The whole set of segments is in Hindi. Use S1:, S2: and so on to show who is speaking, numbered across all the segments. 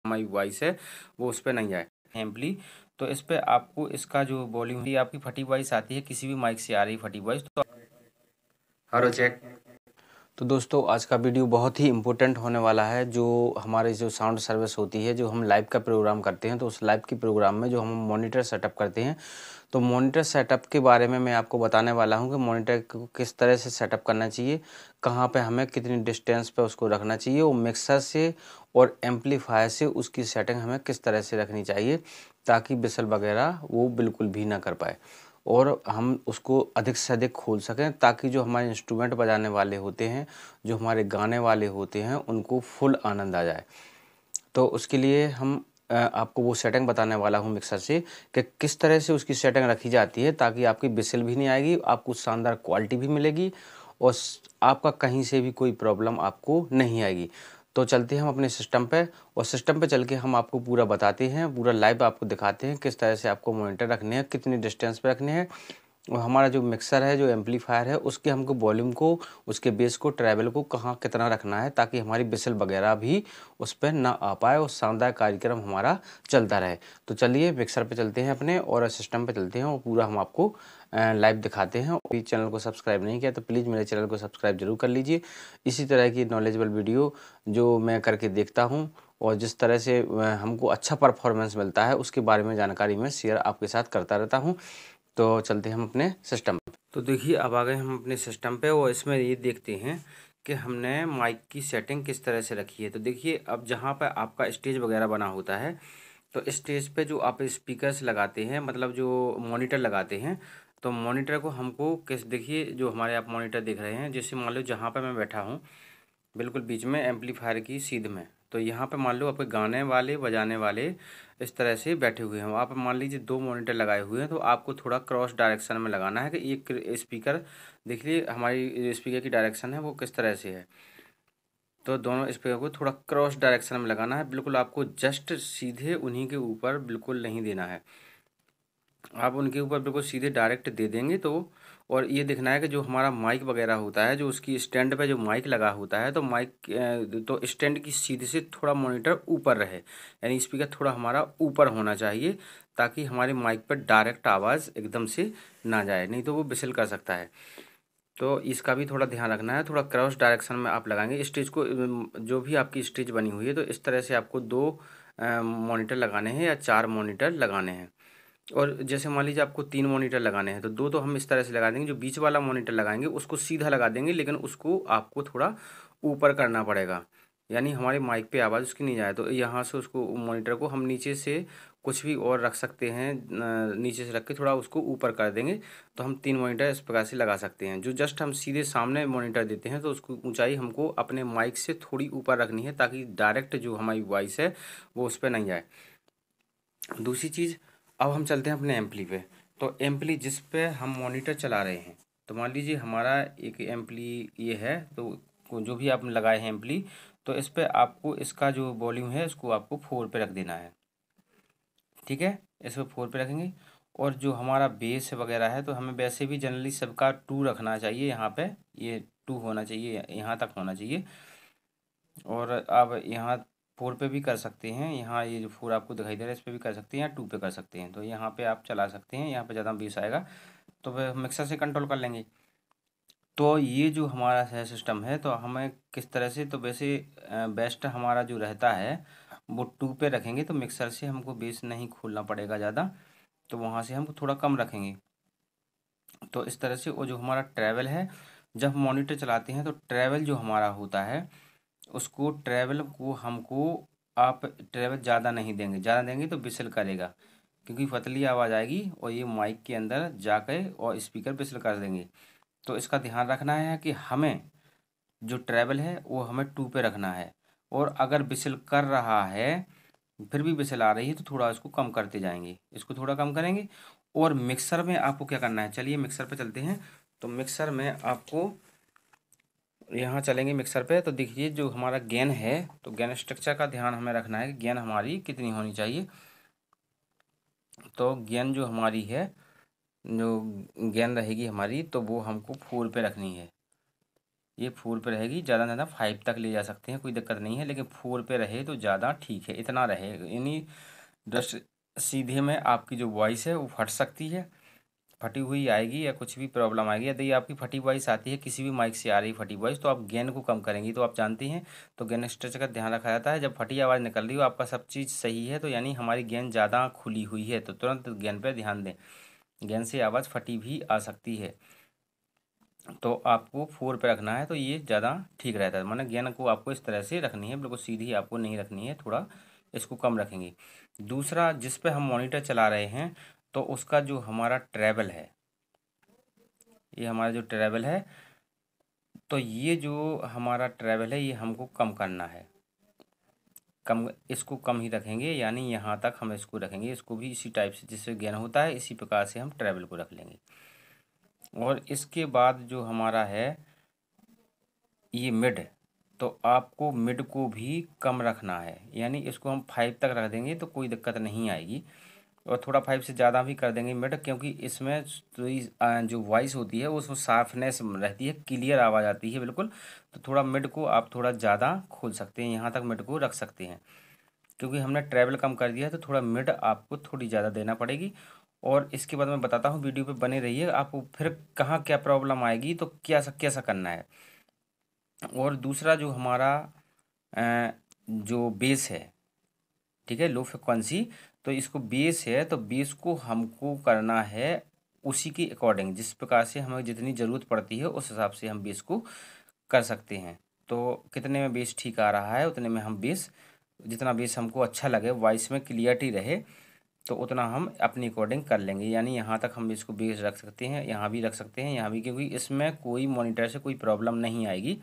S1: हमारी वॉइस है वो उस पर नहीं जाए एम्पली। तो इस पर आपको इसका जो वॉल्यूम है, आपकी फटी वॉइस आती है, किसी भी माइक से आ रही फटी वॉइस, तो हेलो चेक। तो दोस्तों आज का वीडियो बहुत ही इम्पोर्टेंट होने वाला है। जो हमारे जो साउंड सर्विस होती है, जो हम लाइव का प्रोग्राम करते हैं, तो उस लाइव की प्रोग्राम में जो हम मॉनिटर सेटअप करते हैं, तो मॉनिटर सेटअप के बारे में मैं आपको बताने वाला हूं कि मॉनिटर को किस तरह से सेटअप करना चाहिए, कहां पे हमें कितनी डिस्टेंस पे उसको रखना चाहिए, और मिक्सर से और एम्पलीफायर से उसकी सेटिंग हमें किस तरह से रखनी चाहिए ताकि बिसल वगैरह वो बिल्कुल भी ना कर पाए और हम उसको अधिक से अधिक खोल सकें, ताकि जो हमारे इंस्ट्रूमेंट बजाने वाले होते हैं, जो हमारे गाने वाले होते हैं, उनको फुल आनंद आ जाए। तो उसके लिए हम आपको वो सेटिंग बताने वाला हूँ मिक्सर से कि किस तरह से उसकी सेटिंग रखी जाती है ताकि आपकी बिसल भी नहीं आएगी, आपको शानदार क्वालिटी भी मिलेगी और आपका कहीं से भी कोई प्रॉब्लम आपको नहीं आएगी। तो चलते हैं हम अपने सिस्टम पे और सिस्टम पे चल के हम आपको पूरा बताते हैं, पूरा लाइव आपको दिखाते हैं किस तरह से आपको मॉनिटर रखने हैं, कितनी डिस्टेंस पे रखने हैं, और हमारा जो मिक्सर है, जो एम्पलीफायर है, उसके हमको वॉल्यूम को, उसके बेस को, ट्रैवल को कहाँ कितना रखना है ताकि हमारी बिसल वगैरह भी उस पर ना आ पाए और शानदार कार्यक्रम हमारा चलता रहे। तो चलिए मिक्सर पे चलते हैं अपने और सिस्टम पे चलते हैं और पूरा हम आपको लाइव दिखाते हैं। और चैनल को सब्सक्राइब नहीं किया तो प्लीज़ मेरे चैनल को सब्सक्राइब जरूर कर लीजिए। इसी तरह की नॉलेजेबल वीडियो जो मैं करके देखता हूँ और जिस तरह से हमको अच्छा परफॉर्मेंस मिलता है उसके बारे में जानकारी मैं शेयर आपके साथ करता रहता हूँ। तो चलते हैं हम अपने सिस्टम पे। तो देखिए अब आ गए हम अपने सिस्टम पे और इसमें ये देखते हैं कि हमने माइक की सेटिंग किस तरह से रखी है। तो देखिए अब जहाँ पर आपका स्टेज वगैरह बना होता है, तो स्टेज पे जो आप स्पीकर्स लगाते हैं, मतलब जो मॉनिटर लगाते हैं, तो मॉनिटर को हमको किस, देखिए जो हमारे आप मॉनिटर देख रहे हैं, जैसे मान लो जहाँ पर मैं बैठा हूँ बिल्कुल बीच में एम्पलीफायर की सीध में, तो यहाँ पे मान लो आपके गाने वाले बजाने वाले इस तरह से बैठे हुए हैं। आप मान लीजिए दो मॉनिटर लगाए हुए हैं, तो आपको थोड़ा क्रॉस डायरेक्शन में लगाना है कि एक स्पीकर, देख लीजिए हमारी स्पीकर की डायरेक्शन है वो किस तरह से है, तो दोनों स्पीकर को थोड़ा क्रॉस डायरेक्शन में लगाना है। बिल्कुल आपको जस्ट सीधे उन्हीं के ऊपर बिल्कुल नहीं देना है, आप उनके ऊपर बिल्कुल सीधे डायरेक्ट दे देंगे तो, और ये देखना है कि जो हमारा माइक वगैरह होता है, जो उसकी स्टैंड पे जो माइक लगा होता है, तो माइक तो स्टैंड की सीधे से थोड़ा मॉनिटर ऊपर रहे, यानी स्पीकर थोड़ा हमारा ऊपर होना चाहिए ताकि हमारे माइक पर डायरेक्ट आवाज़ एकदम से ना जाए, नहीं तो वो बिसल कर सकता है। तो इसका भी थोड़ा ध्यान रखना है, थोड़ा क्रॉस डायरेक्शन में आप लगाएंगे स्टेज को। जो भी आपकी स्टेज बनी हुई है, तो इस तरह से आपको दो मॉनिटर लगाने हैं या चार मॉनिटर लगाने हैं। और जैसे मान लीजिए आपको तीन मॉनिटर लगाने हैं, तो दो तो हम इस तरह से लगा देंगे, जो बीच वाला मॉनिटर लगाएंगे उसको सीधा लगा देंगे, लेकिन उसको आपको थोड़ा ऊपर करना पड़ेगा, यानी हमारे माइक पे आवाज़ उसकी नहीं जाए। तो यहाँ से उसको मॉनिटर को हम नीचे से कुछ भी और रख सकते हैं, नीचे से रख के थोड़ा उसको ऊपर कर देंगे, तो हम तीन मॉनिटर इस प्रकार से लगा सकते हैं। जो जस्ट हम सीधे सामने मॉनिटर देते हैं, तो उसको ऊंचाई हमको अपने माइक से थोड़ी ऊपर रखनी है ताकि डायरेक्ट जो हमारी वॉइस है वो उस पर नहीं जाए। दूसरी चीज़, अब हम चलते हैं अपने एम्पली पे। तो एम्पली जिस पे हम मॉनिटर चला रहे हैं, तो मान लीजिए हमारा एक एम्पली ये है, तो जो भी आप लगाए हैं एम्पली, तो इस पे आपको इसका जो वॉल्यूम है इसको आपको 4 पे रख देना है, ठीक है। इसको 4 पे रखेंगे। और जो हमारा बेस वगैरह है, तो हमें वैसे भी जनरली सबका 2 रखना चाहिए, यहाँ पे ये 2 होना चाहिए, यहाँ तक होना चाहिए। और आप यहाँ 4 पे भी कर सकते हैं, यहाँ ये जो 4 आपको दिखाई दे रहा है इस पे भी कर सकते हैं, या 2 पे कर सकते हैं। तो यहाँ पे आप चला सकते हैं, यहाँ पे ज़्यादा बेस आएगा तो वह मिक्सर से कंट्रोल कर लेंगे। तो ये जो हमारा है सिस्टम है, तो हमें किस तरह से, तो वैसे बेस्ट हमारा जो रहता है वो 2 पे रखेंगे, तो मिक्सर से हमको बेस नहीं खोलना पड़ेगा ज़्यादा, तो वहाँ से हम थोड़ा कम रखेंगे। तो इस तरह से वो जो हमारा ट्रैवल है, जब मॉनिटर चलाते हैं तो ट्रैवल जो हमारा होता है, उसको ट्रैवल को हमको, आप ट्रैवल ज़्यादा नहीं देंगे, ज़्यादा देंगे तो बिसल करेगा, क्योंकि पतली आवाज़ आएगी और ये माइक के अंदर जाकर और स्पीकर बिसल कर देंगे। तो इसका ध्यान रखना है कि हमें जो ट्रैवल है वो हमें 2 पे रखना है, और अगर बिसल कर रहा है, फिर भी बिसल आ रही है, तो थोड़ा इसको कम करते जाएंगे, इसको थोड़ा कम करेंगे। और मिक्सर में आपको क्या करना है, चलिए मिक्सर पे चलते हैं। तो मिक्सर में आपको यहाँ चलेंगे मिक्सर पे, तो देखिए जो हमारा गेन है, तो गेन स्ट्रक्चर का ध्यान हमें रखना है कि गेन हमारी कितनी होनी चाहिए। तो गेन जो हमारी है, जो गेन रहेगी हमारी, तो वो हमको 4 पे रखनी है, ये 4 पे रहेगी, ज़्यादा से ज़्यादा 5 तक ले जा सकते हैं, कोई दिक्कत नहीं है, लेकिन 4 पे रहे तो ज़्यादा ठीक है, इतना रहे। यानी जस्ट सीधे में आपकी जो वॉइस है वो फट सकती है, फटी हुई आएगी या कुछ भी प्रॉब्लम आएगी। यदि आपकी फटी वॉइस आती है, किसी भी माइक से आ रही फटी वॉइस, तो आप गेन को कम करेंगी। तो आप जानती हैं, तो गेन स्ट्रेच का ध्यान रखा जाता है। जब फटी आवाज़ निकल रही हो, आपका सब चीज़ सही है, तो यानी हमारी गेन ज़्यादा खुली हुई है, तो तुरंत गेन पर ध्यान दें। गेन से आवाज़ फटी भी आ सकती है, तो आपको 4 पे रखना है, तो ये ज़्यादा ठीक रहता है। माने गेन को आपको इस तरह से रखनी है, बिल्कुल सीधी आपको नहीं रखनी है, थोड़ा इसको कम रखेंगे। दूसरा, जिस पे हम मॉनिटर चला रहे हैं, तो उसका जो हमारा ट्रैवल है, ये हमारा जो ट्रैवल है, तो ये जो हमारा ट्रैवल है, ये हमको कम करना है। कम, इसको कम ही रखेंगे, यानी यहाँ तक हम इसको रखेंगे। इसको भी इसी टाइप से, जिससे गेन होता है, इसी प्रकार से हम ट्रैवल को रख लेंगे। और इसके बाद जो हमारा है ये मिड, तो आपको मिड को भी कम रखना है, यानी इसको हम 5 तक रख देंगे तो कोई दिक्कत नहीं आएगी। और थोड़ा 5 से ज़्यादा भी कर देंगे मिड, क्योंकि इसमें जो वॉइस होती है उसमें शार्पनेस रहती है, क्लियर आवाज़ आती है बिल्कुल। तो थोड़ा मिड को आप थोड़ा ज़्यादा खोल सकते हैं, यहाँ तक मिड को रख सकते हैं, क्योंकि हमने ट्रैवल कम कर दिया है, तो थोड़ा मिड आपको थोड़ी ज़्यादा देना पड़ेगी। और इसके बाद मैं बताता हूँ, वीडियो पे बने रहिए, आपको फिर कहाँ क्या प्रॉब्लम आएगी, तो क्या कैसा करना है। और दूसरा जो हमारा जो बेस है, ठीक है, लो फ्रिक्वेंसी, तो इसको बेस है, तो बेस को हमको करना है उसी के अकॉर्डिंग, जिस प्रकार से हमें जितनी ज़रूरत पड़ती है उस हिसाब से हम बेस को कर सकते हैं। तो कितने में बेस ठीक आ रहा है, उतने में हम बेस, जितना बेस हमको अच्छा लगे, वॉइस में क्लियरिटी रहे, तो उतना हम अपनी अकॉर्डिंग कर लेंगे। यानी यहाँ तक हम इसको बेस रख सकते हैं, यहाँ भी रख सकते हैं, यहाँ भी, क्योंकि इसमें कोई मॉनिटर से कोई प्रॉब्लम नहीं आएगी।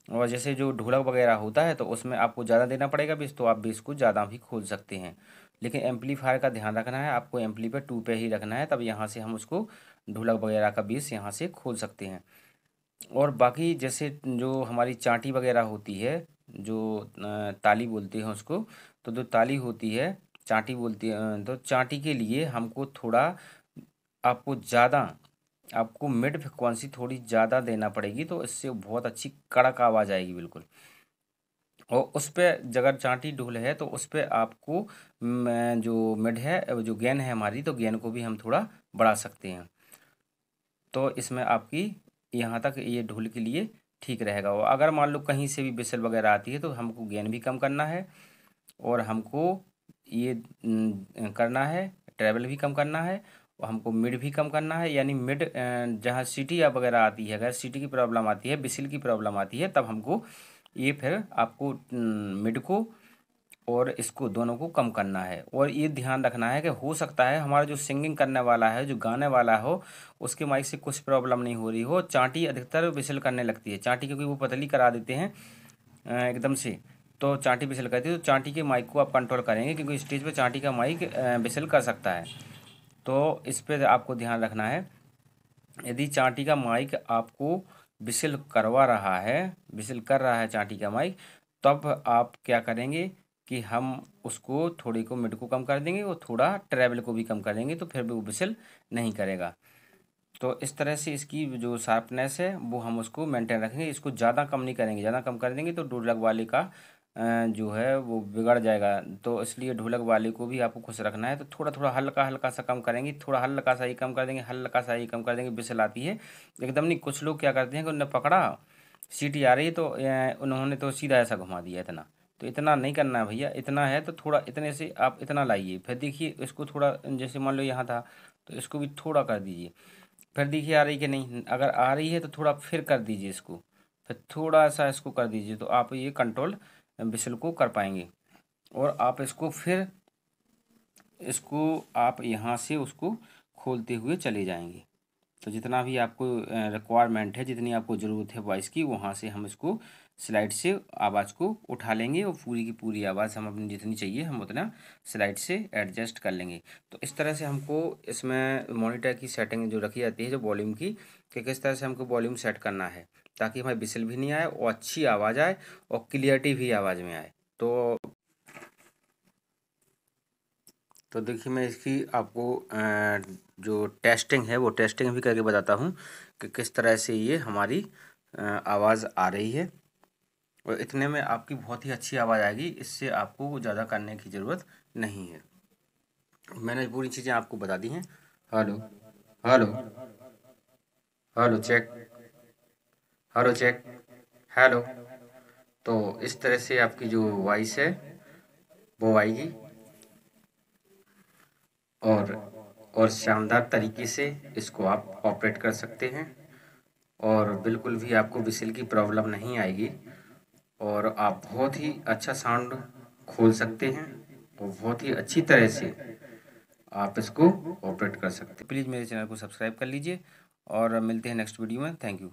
S1: और जैसे जो ढोलक वगैरह होता है, तो उसमें आपको ज़्यादा देना पड़ेगा बेस, तो आप बेस को ज़्यादा भी खोल सकते हैं। लेकिन एम्पलीफायर का ध्यान रखना है, आपको एम्पली पे 2 पे ही रखना है, तब यहाँ से हम उसको ढोलक वगैरह का बेस यहाँ से खोल सकते हैं। और बाकी जैसे जो हमारी चांटी वगैरह होती है, जो ताली बोलते हैं उसको, तो जो ताली होती है, चांटी बोलती है, तो चांटी के लिए हमको थोड़ा, आपको ज़्यादा, आपको मिड फ्रिक्वेंसी थोड़ी ज़्यादा देना पड़ेगी, तो इससे बहुत अच्छी कड़क आवाज़ आएगी बिल्कुल। और उस पे अगर चांटी ढोल है, तो उस पे आपको जो मिड है, जो गेन है हमारी, तो गेन को भी हम थोड़ा बढ़ा सकते हैं। तो इसमें आपकी यहाँ तक ये ढोल के लिए ठीक रहेगा। और अगर मान लो कहीं से भी बिसल वगैरह आती है, तो हमको गेन भी कम करना है, और हमको ये करना है, ट्रैवल भी कम करना है, और हमको मिड भी कम करना है। यानी मिड जहाँ सीटी या वगैरह आती है, अगर सीटी की प्रॉब्लम आती है, बिसिल की प्रॉब्लम आती है, तब हमको ये फिर आपको मिड को और इसको दोनों को कम करना है। और ये ध्यान रखना है कि हो सकता है हमारा जो सिंगिंग करने वाला है, जो गाने वाला हो, उसके माइक से कुछ प्रॉब्लम नहीं हो रही हो, चांटी अधिकतर बिसल करने लगती है, चांटी क्योंकि वो पतली करा देते हैं एकदम से, तो चांटी बिसल करती है। तो चांटी के माइक को आप कंट्रोल करेंगे, क्योंकि स्टेज पे चांटी का माइक बिसल कर सकता है, तो इस पर आपको ध्यान रखना है। यदि चांटी का माइक आपको बिसल करवा रहा है, बिसल कर रहा है चांटी का माइक, तब आप क्या करेंगे कि हम उसको थोड़ी को मिड को कम कर देंगे और थोड़ा ट्रैवल को भी कम कर देंगे, तो फिर भी वो बिसल नहीं करेगा। तो इस तरह से इसकी जो शार्पनेस है वो हम उसको मेंटेन रखेंगे, इसको ज़्यादा कम नहीं करेंगे। ज़्यादा कम कर देंगे तो ढोलक वाले का जो है वो बिगड़ जाएगा, तो इसलिए ढोलक वाले को भी आपको खुश रखना है। तो थोड़ा थोड़ा हल्का हल्का सा कम करेंगे, थोड़ा हल्का सा ही कम कर देंगे, हल्का सा ही कम कर देंगे, बिसल आती है एकदम नहीं। कुछ लोग क्या करते हैं कि उन्होंने पकड़ा, सीटी आ रही है, तो उन्होंने तो सीधा ऐसा घुमा दिया इतना। तो इतना नहीं करना है भैया, इतना है तो थोड़ा इतने से आप इतना लाइए, फिर देखिए इसको थोड़ा, जैसे मान लो यहाँ था, तो इसको भी थोड़ा कर दीजिए, फिर देखिए आ रही कि नहीं, अगर आ रही है तो थोड़ा फिर कर दीजिए इसको, फिर थोड़ा सा इसको कर दीजिए, तो आप ये कंट्रोल बिसल को कर पाएंगे। और आप इसको फिर, इसको आप यहाँ से उसको खोलते हुए चले जाएंगे। तो जितना भी आपको रिक्वायरमेंट है, जितनी आपको ज़रूरत है वॉइस की, वहाँ से हम इसको स्लाइड से आवाज़ को उठा लेंगे, और पूरी की पूरी आवाज़ हम अपनी जितनी चाहिए हम उतना स्लाइड से एडजस्ट कर लेंगे। तो इस तरह से हमको इसमें मॉनिटर की सेटिंग जो रखी जाती है, जो वॉल्यूम की, कि किस तरह से हमको वॉल्यूम सेट करना है, ताकि हमारी बिसल भी नहीं आए और अच्छी आवाज़ आए और क्लियरिटी भी आवाज़ में आए। तो देखिए, मैं इसकी आपको जो टेस्टिंग है वो टेस्टिंग भी करके बताता हूँ कि किस तरह से ये हमारी आवाज़ आ रही है और इतने में आपकी बहुत ही अच्छी आवाज़ आएगी। इससे आपको ज़्यादा करने की ज़रूरत नहीं है। मैंने पूरी चीज़ें आपको बता दी हैं। Hello hello hello check, hello check, hello. तो इस तरह से आपकी जो वॉइस है वो आएगी और शानदार तरीके से इसको आप ऑपरेट कर सकते हैं और बिल्कुल भी आपको विसिल की प्रॉब्लम नहीं आएगी और आप बहुत ही अच्छा साउंड खोल सकते हैं और बहुत ही अच्छी तरह से आप इसको ऑपरेट कर सकते हैं। प्लीज़ मेरे चैनल को सब्सक्राइब कर लीजिए और मिलते हैं नेक्स्ट वीडियो में। Thank you.